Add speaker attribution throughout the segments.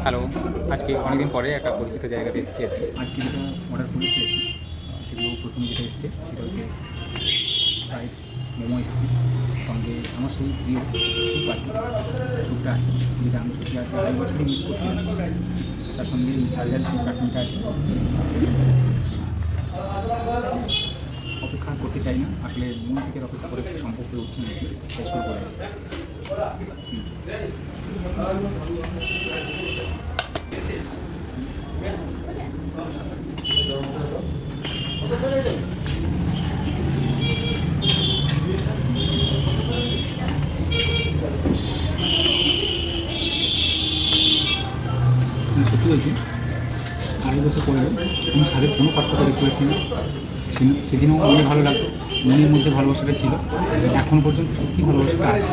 Speaker 1: Hello, আজকে অনেকদিন পরে একটা পরিচিত জায়গাতে এসেছি আর কি। আজকে যেটা অর্ডার করেছি আর কি, সেগুলো প্রথমে যেটা এসছে সেটা হচ্ছে ফ্রাইড মোমো এসছে, সঙ্গে আমার সেই প্রিয় স্যুপ আছে, স্যুপটা আছে, যেটা আমি সত্যি আজকে 2.5 বছরই মিস করছিলাম। তার সঙ্গে এই ঝাল ঝাল যে চাটনিটা আছে। অপেক্ষা করতে চাই না, আসলে মন থেকে অপেক্ষা করে সম্ভব হয়ে উঠছে না আর কি, তাই শুরু করে। সত্যি বলছি, 2.5 বছর পরে আমি স্বাদের কোনো পার্থক্য দেখতে পাচ্ছি না। সেদিনও মনে ভালো লাগতো, মনের মধ্যে ভালোবাসাটা ছিল, এখনও পর্যন্ত সত্যি ভালোবাসাটা আছে,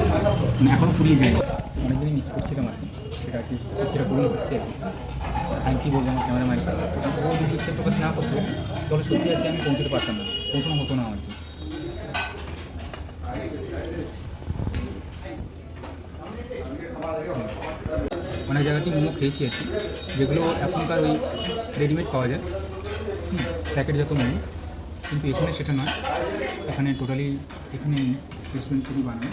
Speaker 1: মানে এখনও ফুরিয়ে যায়নি। অনেকদিনই মিস করছিলাম আর কি, সেটা আছে সেটা পূরণ হচ্ছে আর কি। আমি কী বলবো আমার ক্যামেরাম্যান, ও যদি ইচ্ছে প্রকাশ না করতো তাহলে সত্যি আজকে আমি পৌঁছতে পারতাম না, পৌঁছানো হতো না আর কি। অনেক জায়গাতেই মোমো খেয়েছি আর কি, যেগুলো এখনকার ওই রেডিমেড পাওয়া যায়, প্যাকেটজাত মোমো, কিন্তু এখানে সেটা নয়। এখানে টোটালি এখানে রেস্টুরেন্ট থেকেই বানানো।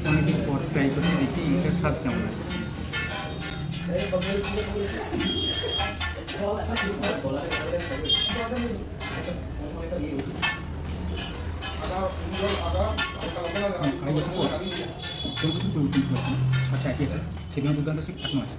Speaker 1: অনেকদিন পর ট্রাই করছি, দেখি এটার স্বাদ কেমন আছে। আড়াই বছর পর কোনো কিছু পরিবর্তন করছে না, স্বাদটা একই আছে, সেদিনও দুর্দান্ত ছিল, এখনও আছে।